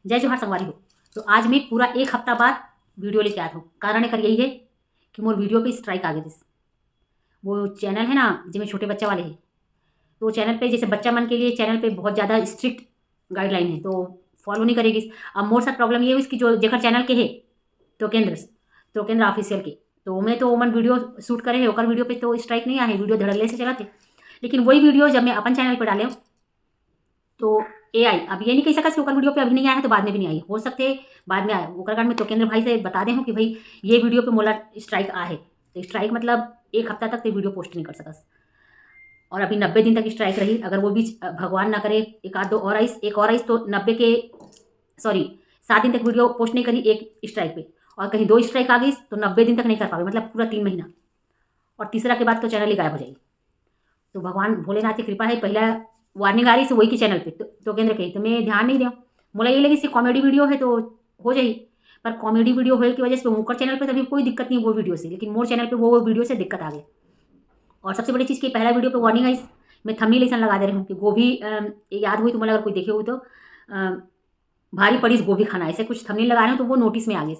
जय जोहार संगवारी हो। तो आज मैं पूरा एक हफ्ता बाद वीडियो लेके आया हूँ। कारण एकर यही है कि मोर वीडियो पे स्ट्राइक आ गई। वो चैनल है ना जिसमें छोटे बच्चा वाले है, तो चैनल पे जैसे बच्चा मन के लिए चैनल पे बहुत ज़्यादा स्ट्रिक्ट गाइडलाइन है, तो फॉलो नहीं करेगी। अब मोर साथ प्रॉब्लम ये हुई कि जो जेकर चैनल के है तो केंद्र ऑफिशियल के, तो मैं तो मन वीडियो शूट करे है ओकर वीडियो पे तो स्ट्राइक नहीं आए, वीडियो धड़ल्ले से चला थे। लेकिन वही वीडियो जब मैं अपन चैनल पर डाले तो AI अब ये नहीं कह सका कि ओकर वीडियो पे अभी नहीं आया है तो बाद में भी नहीं आई, हो सकते बाद में आए। ओकर कारण में तो केंद्र भाई से बता दे हूँ कि भाई ये वीडियो पे मोला स्ट्राइक आ है, तो स्ट्राइक मतलब एक हफ्ता तक तो वीडियो पोस्ट नहीं कर सकस, और अभी 90 दिन तक स्ट्राइक रही। अगर वो बीच भगवान ना करे एक आध दो और आइस तो 7 दिन तक वीडियो पोस्ट नहीं करी एक स्ट्राइक पे, और कहीं 2 स्ट्राइक आ गई तो 90 दिन तक नहीं कर पावे, मतलब पूरा 3 महीना, और तीसरा के बाद तो चैनल ही गायब हो जाएगी। तो भगवान भोलेनाथ की कृपा है, पहला वार्निंग आ रही से वही के चैनल पे तो केंद्र कही, तो मैं ध्यान नहीं दूँ। मोला ये लगी कॉमेडी वीडियो है तो हो जाए, पर कॉमेडी वीडियो होने की वजह से मुकर चैनल पे तभी कोई दिक्कत नहीं वो वीडियो से, लेकिन मोर चैनल पे वो वीडियो से दिक्कत आ गई। और सबसे बड़ी चीज़ कि पहला वीडियो पे वार्निंग आई, मैं थंबनेल ऐसा लगा दे रही हूँ कि गोभी याद हुई तो मतलब अगर कोई देखे हुई तो भारी पड़ी गोभी खाना, ऐसे कुछ थंबनेल लगा रहे हो तो वो नोटिस में आ गई।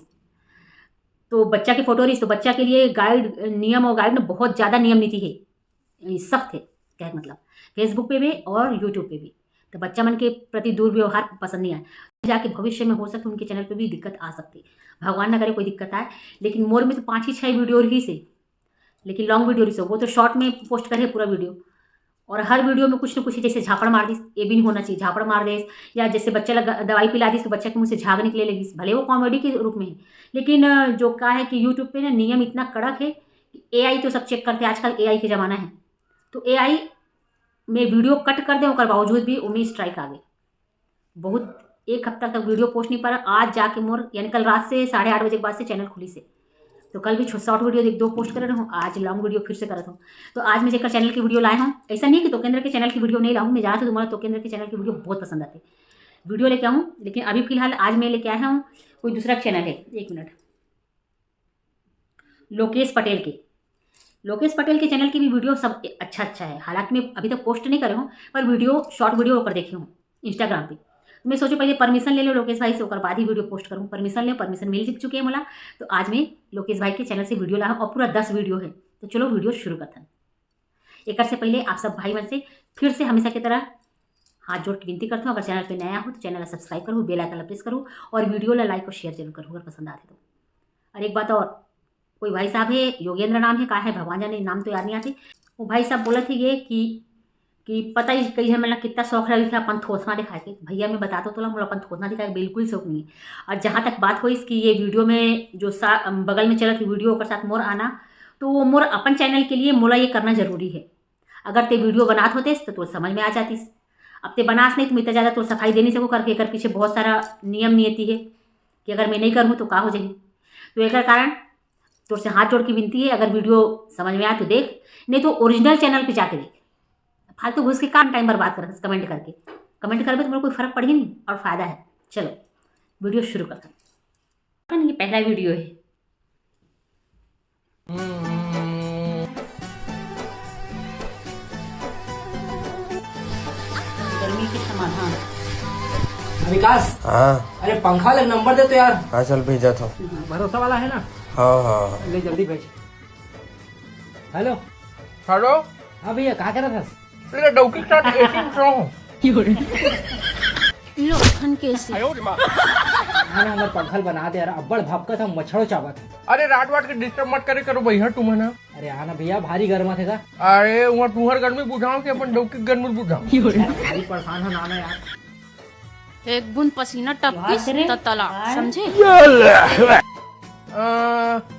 तो बच्चा की फोटो रही तो बच्चा के लिए गाइड नियम और गाइड में बहुत ज़्यादा नियम नीति है, सख्त है, क्या मतलब फेसबुक पे भी और यूट्यूब पे भी। तो बच्चा मन के प्रति दुर्व्यवहार पसंद नहीं आए, जाके भविष्य में हो सकता उनके चैनल पे भी दिक्कत आ सकती, भगवान ना करे कोई दिक्कत आए। लेकिन मोर में तो 5 ही 6 वीडियो रही से, लेकिन लॉन्ग वीडियो रही से वो तो शॉर्ट में पोस्ट करे पूरा वीडियो, और हर वीडियो में कुछ न कुछ जैसे झापड़ मार दी, ये भी नहीं होना चाहिए, झापड़ मार दे, या जैसे बच्चा दवाई पिला दी तो बच्चा के मुँह से झाग निकले लगी, भले वो कॉमेडी के रूप में है। लेकिन जो क्या है कि यूट्यूब पे ना नियम इतना कड़क है कि AI तो सब चेक करते हैं, आजकल AI के ज़माना है, तो AI में वीडियो कट कर दे और बावजूद भी उन्हें स्ट्राइक आ गई। बहुत एक हफ्ता तक वीडियो पोस्ट नहीं पा रहा, आज जाके मोर यानी कल रात से 8:30 बजे के बाद से चैनल खुली से, तो कल भी शॉर्ट वीडियो 1-2 पोस्ट कर रहा हूँ, आज लॉन्ग वीडियो फिर से करता हूँ। तो आज मैं जेकर चैनल की वीडियो लाए हूँ, ऐसा नहीं कि तो केंद्र के चैनल की वीडियो नहीं लाऊँ, मैं जहाँ तो तुम्हारा तो केंद्र के चैनल की वीडियो बहुत पसंद आती है, वीडियो लेके आऊँ। लेकिन अभी फिलहाल आज मैं लेके आया हूँ कोई दूसरा चैनल है, 1 मिनट, लोकेश पटेल के चैनल की भी वीडियो सब अच्छा है। हालांकि मैं अभी तक पोस्ट नहीं करे हूँ, पर वीडियो शॉर्ट वीडियो होकर देखे हूँ इंस्टाग्राम पे। तो मैं सोचो पहले परमिशन ले लो लोकेश भाई से, और बाद ही वीडियो पोस्ट करूँ। परमिशन मिल चुकी है मला, तो आज मैं लोकेश भाई के चैनल से वीडियो ला और पूरा 10 वीडियो है। तो चलो वीडियो शुरू करते हैं। एक से पहले आप सब भाई मन से फिर से हमेशा की तरह हाथ जोड़ के विनती करता हूँ, अगर चैनल पर नया हो तो चैनल सब्सक्राइब करूँ, बेल आइकन प्रेस करूँ, और वीडियो ला लाइक और शेयर जरूर करूँ अगर पसंद आते तो। और एक बात और, कोई भाई साहब है, योगेंद्र नाम है, कहा है भगवान जाने, नाम तो याद नहीं आती, वो भाई साहब बोला थे ये कि पता ही कही है मतलब कितना शौक रही था अपन थोथना दिखाए के। भैया मैं बताता हूँ तो मुझे अपन थोथना दिखाए बिल्कुल शौक नहीं है। और जहाँ तक बात हुई इसकी ये वीडियो में जो बगल में चला थी वीडियो के साथ मोर आना, तो वो मोर अपन चैनल के लिए मोला ये करना जरूरी है। अगर ते वीडियो बनात होते तो समझ में आ जातीस, अब ते बनास नहीं तो इतना ज़्यादा तो सफाई दे नहीं सको करके, एक पीछे बहुत सारा नियम नियति है कि अगर मैं नहीं करूँ तो का हो जाए। तो एक कारण तो से हाथ जोड़ की विनती है, अगर वीडियो समझ में आए तो देख, नहीं तो ओरिजिनल चैनल पे जाके देख। फालतू घुस के काम टाइम बर्बाद कर कमेंट करके, कमेंट करके तुम्हें कोई फर्क पड़ ही नहीं और फायदा है। चलो वीडियो शुरू करते हैं। ये पहला वीडियो है। गर्मी के समाधान। विकास, हाँ अरे पंखा लग नंबर दे तो यार। हाँ चल भेजा था। भरोसा वाला है ना? हाँ हाँ ले जल्दी भेज। हेलो हेलो, हाँ भैया कहाँ कर रहा था? तेरा डौकी के साथ एसी में क्यों? लोखन कैसे हाँ ना, पंखल बना दे यार, अब्बड़ भपका था, मच्छरों चाबा था। अरे रात के डिस्टर्ब मत करे करो भैया तुम है ना। अरे हाँ ना भैया, भारी गर्मा थे का? अरे वहाँ तुहर गर्मी बुझाओ कि अपन डौकी की गर्मी बुझाओ। भारी परेशान हो ना यार। एक बूंद पसीना टपकिस तो तालाब, समझे?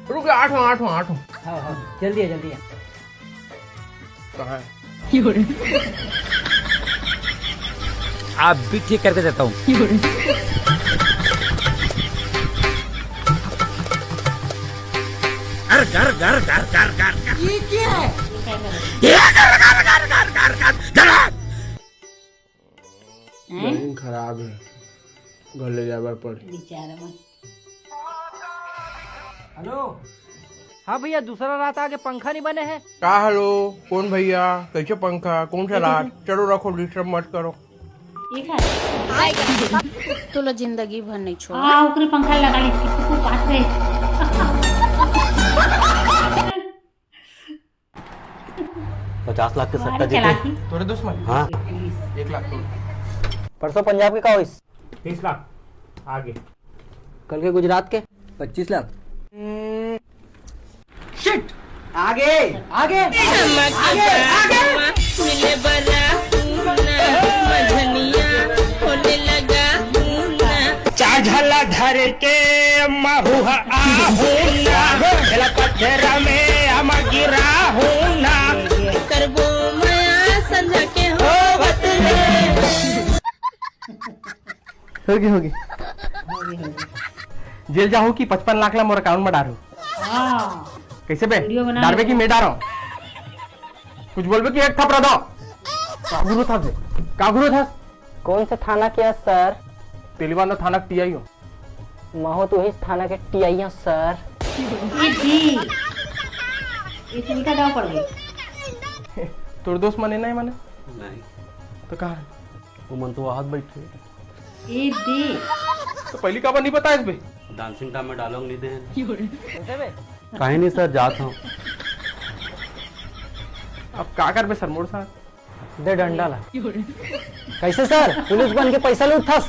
रुक जा, 8 हाँ हाँ जल्दी है। कहाँ है? आप भी ठीक करके देता हूँ। ये क्या है? जमीन खराब है, घर ले जाकर पड़ी। बेचारा हेलो हाँ भैया, दूसरा रात आगे पंखा नहीं बने हैं। का हेलो, कौन भैया, कैसे पंखा, कौन सा रात? चलो रखो, डिस्टर्ब मत करो। एक है तो लो जिंदगी भर नहीं छोड़। ओकरे पंखा लगा ली किसको पास है। 50 लाख के सट्टा मारी जीते। चलाकी। थोड़े दुश्मन हाँ 1 लाख तो परसों पंजाब के का हुई 30 लाख आगे। कल के गुजरात के 25 लाख। शिट आगे आगे आगे आगे मिले बरा मझनिया होने लगा चाझला धर के महुआ आहुना चला पत्थर में हम गिरा हूना करबो माया संझा के होवत होगी जेल जाऊँ कि 55 लाख ला मोर अकाउंट में डालू। हाँ कैसे बे वीडियो बना डालबे लो। की मैं डालो कुछ बोलबे कि एक थपड़ा दो कागुरु था कागुरु था कौन सा थाना के है सर? तेलीबांधा थाना टीआई हो महो तो इस थाना के टीआई सर। ये जी ये तो उल्टा दाव पड़ गई। तोर दोस्त मने नहीं मने नहीं तो कहा है? वो मन तो हाथ बैठे ये दे तो पहली काबर नहीं बताया इस बे डांसिंग टाइम में डायलॉग नहीं दे कहीं नहीं सर जाता हूँ अब का कर बे सर मोर साथ दे डंडा ला। कैसे सर पुलिस बन के पैसा लूट था?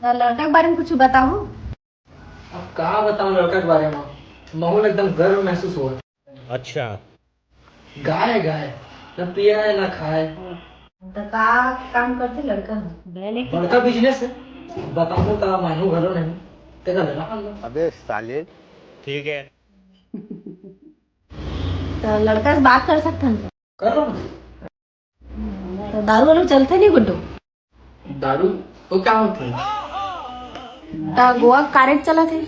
लड़का के बारे में कुछ बताओ। अब कहा बताऊं लड़का के बारे में माहौल एकदम गर्व महसूस हुआ। अच्छा गाय गाय न पिया है न खाए। तो का काम करते लड़का? बड़का बिजनेस है बताऊं तो मानू घरों नहीं तेरा लगा अबे साले ठीक है तो लड़का से बात कर सकते हैं? कर रहा हूं। तो दारू वारू चलते नहीं गुड्डू? दारू वो क्या होती है? तो गोवा का रेट चला थे?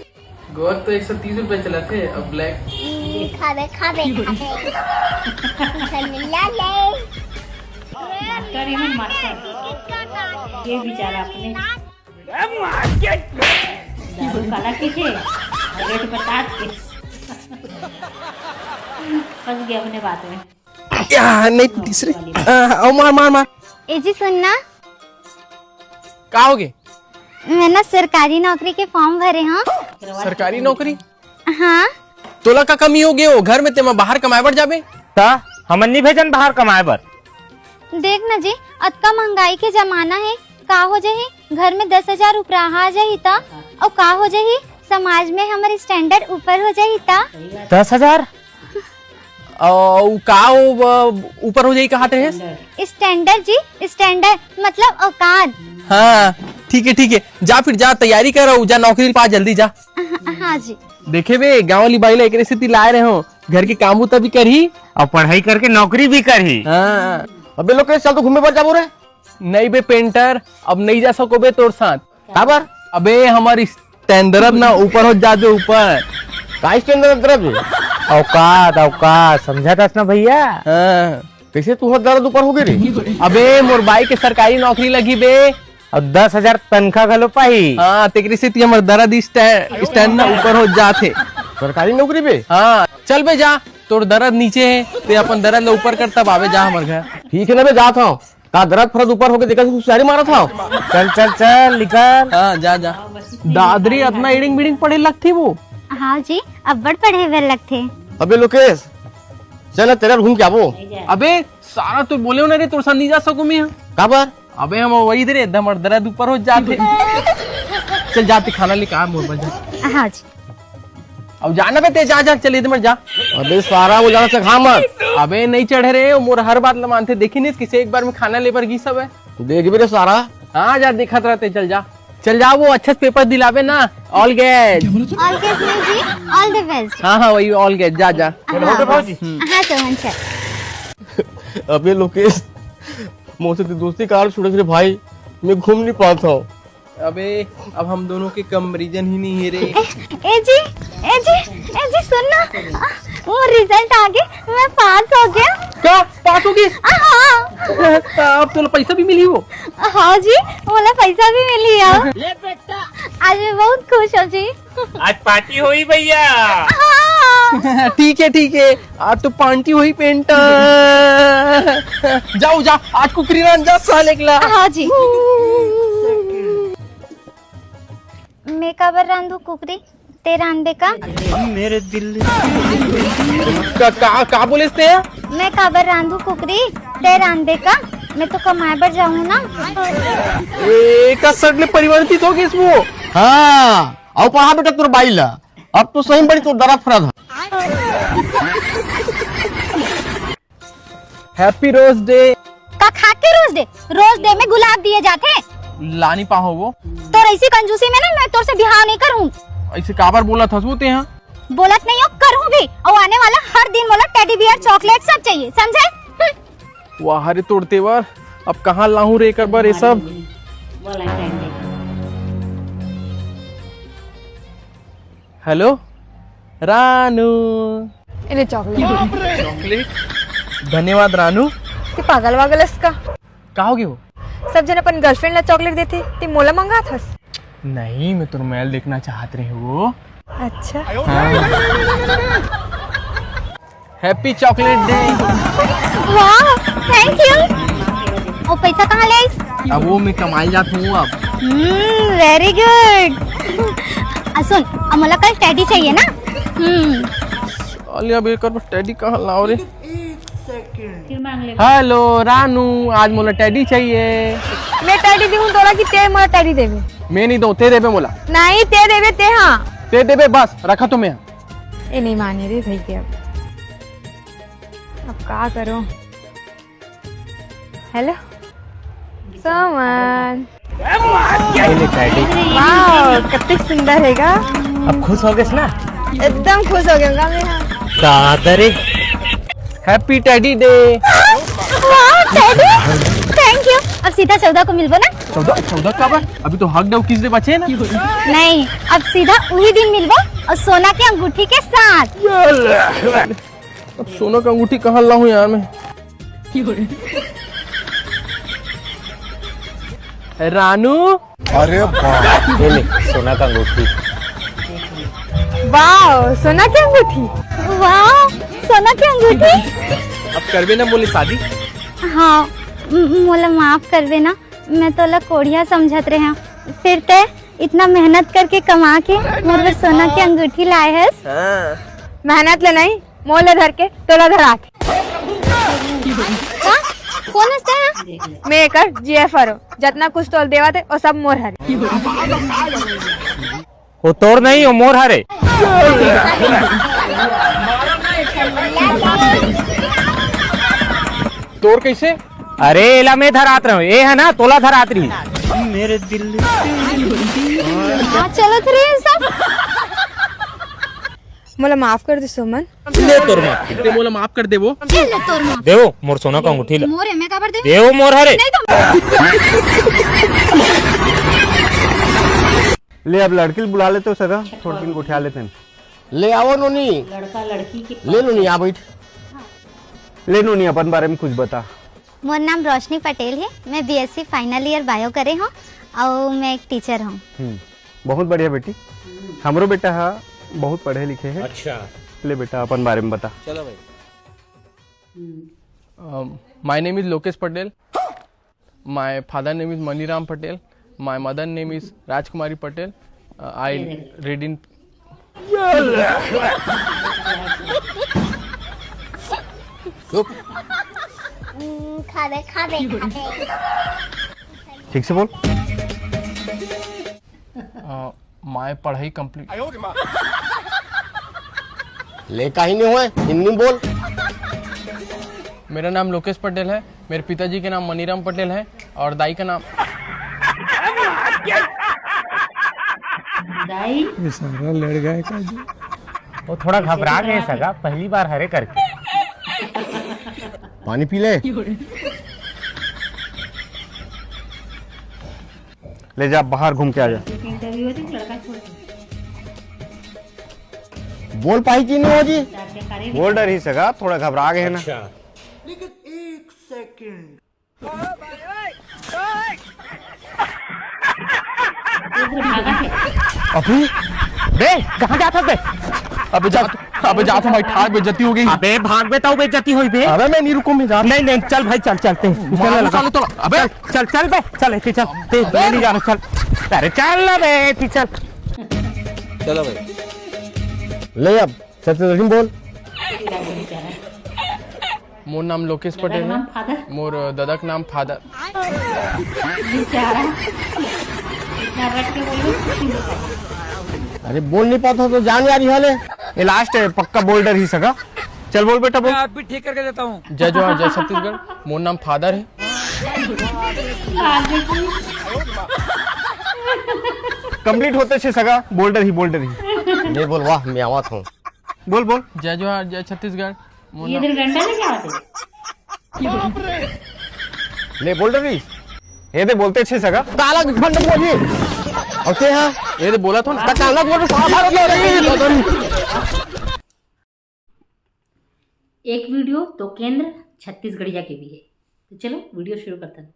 गोवा तो 130 रुपए चला थे अब ब्लैक मास्टर ही मास्टर ये बेचारा अपने दारू काला कीजिए और रेट बता के फंस गया अपने बात में। नहीं तीसरे मार मार मार ए जी सुनना, का होगे मैं ना सरकारी नौकरी के फॉर्म भरे हाँ। सरकारी नौकरी हाँ तोला का कमी हो गए हो घर में तेमा बाहर कमाए बर जाबे ता हमन नहीं भेजन बाहर कमाए बर देख ना जी अतका महंगाई के जमाना है, का हो जाही घर में 10,000 उपराहा आ जाही ता और का हो जाही समाज में हमारे स्टैंडर्ड ऊपर हो जाही ता 10,000 और का ऊपर हो जाई कहा थे स्टैंडर्ड जी स्टैंडर्ड मतलब औकात। हाँ ठीक है जा फिर जा तैयारी कर जा नौकरी पा जल्दी जा। हाँ जी देखे बे गाँव वाली बाई एक स्थिति लाए रहे हो घर के काम तभी करी और पढ़ाई करके नौकरी भी करी। हाँ अबे लोग चल तो घूमे पर जा बोले नहीं बे पेंटर अब नहीं जा सको बे तोर साथ खबर अबे हमारी स्टैंडर्ड ना ऊपर हो जाते ऊपर का स्टैंडर्ड औकात समझा था ना भैया। हाँ कैसे तू दर्द ऊपर हो गई अबे मोर बाई के सरकारी नौकरी लगी बे और 10,000 तनखा गलो पाई। हाँ तेरी से हमर दर्द स्टैंड ना ऊपर हो जाते सरकारी नौकरी पे। हाँ चल बे जा तोर दर्द नीचे है ते अपन दर्द ला ऊपर कर तब आवे जा हमार घर। ठीक है ना मैं जाता हूँ का दर्द फरद ऊपर होके देखा सारी मारा था। चल निकल। हाँ जा दादरी अपना इडिंग बिडिंग पढ़े लगती वो। हाँ जी अब बड़ पढ़े हुए लगते। अबे लोकेश चल तेरा घूम क्या वो अबे सारा तो बोले हो ना रे तोर साथ नहीं जा सकूं मैं काबर अबे हम वही दे एकदम दर्द ऊपर हो जाते चल जाते खाना लेके आ मोर बजा। हाँ जी अब जाना बे ते जा चल इधर जा। अबे सारा वो जाना से खा मत। अबे नहीं चढ़े रे मोर हर बात ल मानते देखी नहीं किसे एक बार में खाना लेबर की सब है देख भी रे सारा। हाँ जा दिखत रहते चल जा वो अच्छा पेपर दिलावे ना ऑल गेट नहीं जी ऑल द बेस्ट। हाँ वही ऑल गेट जा हाँ सोहन सर। अबे लोकेश मुझसे दोस्ती कार छोड़े रे भाई मैं घूम नहीं पाता हूँ। अबे अब हम दोनों के कंपैरिजन ही नहीं है रे। ए जी सुनना वो रिजल्ट आ गया, मैं पास हो गया। क्या पास होगी? हाँ अब तो पैसा भी मिली वो। हाँ जी, बोला पैसा भी मिल गया। आज मैं बहुत खुश हूँ जी। आज पार्टी हुई भैया। हाँ। ठीक है आज तो पार्टी हुई पेंटर। जाओ जा, आज कुकरी रान जा साले के। हाँ जी। मैं काबर रांधू कुकरी ते रांधे का। मेरे दिल का बोले थे? मैं काबर रांधू कुकरी ते रांधे का। मैं तो कमाए पर जाऊँ ना। का सगले परिवर्तित हो गई इसमें। हाँ और पढ़ा बेटा तोर बाई ला, अब तो सही बड़ी तो दरा फरा था। Happy rose day. का खा के रोज डे में गुलाब दिए जाते। ला नहीं पाओ वो तो ऐसी कंजूसी में ना मैं तोर से बिहार नहीं करूँ। ऐसे काबर बोला था सोते हैं। बोलत नहीं हो, करूँ भी। और आने वाला हर दिन बोला टेडी बियर चॉकलेट सब चाहिए, समझे? वाह रे तोड़ते वर, अब कहाँ लाऊं रे कर बर ये सब। हेलो रानू। चॉकलेट धन्यवाद रानू। ते पागल वागल इसका का होगी वो? सब जन अपन गर्लफ्रेंड ला चॉकलेट देते ते मोला मंगा थस। नहीं मैं तुम मैल देखना चाहत रही हूँ। अच्छा हैप्पी चॉकलेट डे। वाह थैंक यू। और पैसा कहाँ ले आइस? अब वो मैं कमाई जात हूँ अब। Very good. सुन, अब मला कल टेडी चाहिए ना। अलिया बेकर पर टेडी कहाँ लाओ रे? फिर मांग ले। हेलो रानू, आज मोला टेडी चाहिए। मैं टेडी दूं तोरा की ते मोला टेडी देबे। मैं नहीं दो, ते देबे मोला। नहीं ते देबे ते। हाँ ते देबे बस, रखा तो मैं। ए नहीं माने रे भाई के। अब का करो। हेलो सोमन। वाह कितनी सुंदर हैगा। अब खुश हो गए ना? एकदम खुश हो गया मैं। Happy teddy day. वाह टेडी, थैंक यू। अब सीधा 14 को मिलबो ना? 14 का बार? अभी तो हक डे किस दे बचे ना। नहीं, अब सीधा वही दिन मिलबो और सोना की अंगूठी के साथ। अब सोना का अंगूठी कहाँ लाऊं यार मैं? रानू। अरे वाह, ये ले सोना का अंगूठी। वाह सोना की अंगूठी। वाह सोना की अंगूठी। अब करबे ना बोले शादी? हाँ मोला माफ करबे ना, मैं तो ला कोढ़िया समझत रहे। फिर ते इतना मेहनत करके कमा के मोर सोना की अंगूठी लाए है। मेहनत ले नहीं, मोल धर के तोला धरा के। कौन है? मैं एकर जीएफआर हो, जितना कुछ तोल देवा थे और सब मोर हरे। वो तोर नहीं हो मोर हरे। तोर कैसे? अरे एला में धरात रहो, ये है ना तोला धरात रही। मेरे दिल हाँ चलो थे सब। मोला माफ कर दे सोमन। ले तोर माफ ते मोला माफ कर दे वो। ले तोर माफ। देवो मोर सोना का अंगूठी ला। मोर में काबर दे? देवो मोर हरे। नहीं तो ले अब लड़की बुला लेते हो सगा, थोड़ी दिन को उठा लेते हैं। ले आओ नोनी। लड़का लड़की के ले नोनी आ बैठ। ले नोनी अपन बारे में कुछ बता। मोर नाम रोशनी पटेल है। मैं बीएससी फाइनल ईयर बायो करे हूँ और मैं एक टीचर हूँ। बहुत बढ़िया बेटी। हमरो बेटा है, बहुत पढ़े लिखे हैं। अच्छा ले बेटा अपन बारे में बता। चलो भाई। My name is Lokesh Patel. My father name is Maniram Patel. My mother name is Rajkumari Patel. I read in. चुप। खा दे ठीक से बोल। My पढ़ाई कंप्लीट। ले कहीं नहीं हुए, हिंदी में बोल। मेरा नाम लोकेश पटेल है, मेरे पिताजी के नाम मनीराम पटेल है और दाई का नाम दाई। वो थोड़ा घबरा गए सगा, पहली बार हरे करके। पानी पी ले। ले जा बाहर घूम के आ जा। इंटरव्यू होती लड़का छोड़ बोल पाई कि नहीं हो जी? बोल्डर ही सगा, थोड़ा घबरा गए ना। भागा है। अबे बे कहाँ जाता बे? अबे जा भाई, ठार बेइज्जती हो गई। अबे भाग बेटा, बेइज्जती हुई बे। अबे मैं नहीं रुकूं, मैं जा। नहीं नहीं चल भाई, चल चलते हैं। मारो साले तो। अबे चल चल बे, चल ऐसे चल, मैं नहीं जाना, चल। अरे चल ना बे, तू चल। चलो भाई। ले अब छत्तीसगढ़ी बोल। मोर नाम लोकेश पटेल है। नाम फादर मोर दादा का नाम फादर। बेचारा इतना रट के बोलो। अरे बोल नहीं पाता तो जान यार हाले। ये लास्ट है, पक्का बोल्डर ही सगा। चल बोल बेटा बोल। आप भी ठीक करके देता हूँ। जय जवाहर जय छत्तीसगढ़। मोर नाम फादर है। कंप्लीट होते छे सगा, बोल्डर ही बोल्डर ही। नहीं बोल, वाह मैं आवत हूँ। बोल बोल। जय जवाहर जय छत्तीसगढ़। मोर ये नाम दिन डंडा लेके आते। ले बोल्डर ही। ये दे बोलते छे सगा। काला खंड बोली। ओके हाँ, ये तो बोला था ना। काला बोल सारा ले रही। एक वीडियो तो केंद्र छत्तीसगढ़िया के भी है। तो चलो वीडियो शुरू करते हैं।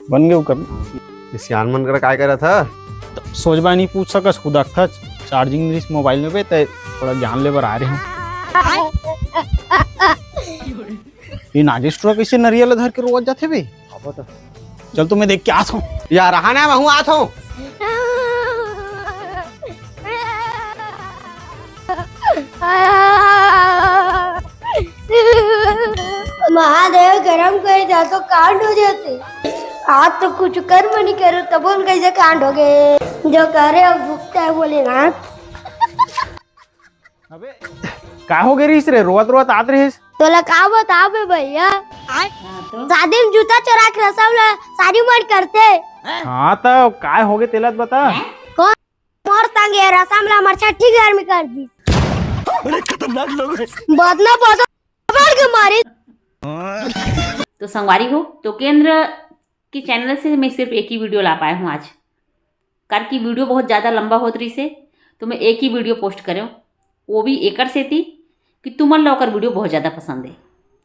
बन गए कर सियान मन कर काय करा था। सोचबा नहीं पूछ सकस खुदा था चार्जिंग इस मोबाइल में पे ते थोड़ा ज्ञान लेबर आ रहे हूँ। ये नागेश्वर कैसे नरियल धर के रोज जाते बे? चल तो मैं देख के आता हूँ यार रहा ना, मैं हूँ आता हूँ। महादेव गरम कर जा तो कांड हो जाते। आज तो कुछ कर्म नहीं करो तब बोल कैसे कांड हो गए। जो करे अब भुगता है बोले ना। अबे का हो गई रे? रोत रोत आत रहे। तोला का बता बे भैया, तो शादी में जूता चोरा के रसम सारी उमर करते। हाँ तो काय हो गए तेला बता। कौन मोर तंगे रसम ला मरछा ठीक घर में कर दी। बड़े खतरनाक लोग हैं। बदना बदना पकड़ के मारे। तो संगवारी हो, तो केंद्र के चैनल से मैं सिर्फ एक ही वीडियो ला पाया हूँ आज। कार की वीडियो बहुत ज़्यादा लंबा होत रही से, तो मैं एक ही वीडियो पोस्ट करूँ, वो भी एकर से थी कि तुमन लोग वीडियो बहुत ज़्यादा पसंद है।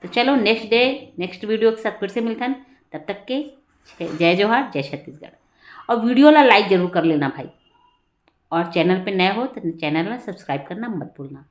तो चलो नेक्स्ट डे नेक्स्ट वीडियो के साथ फिर से मिलता है। तब तक के जय जवाहर जय छत्तीसगढ़। और वीडियो ला लाइक ज़रूर कर लेना भाई। और चैनल पे नए हो तो चैनल में सब्सक्राइब करना मत भूलना।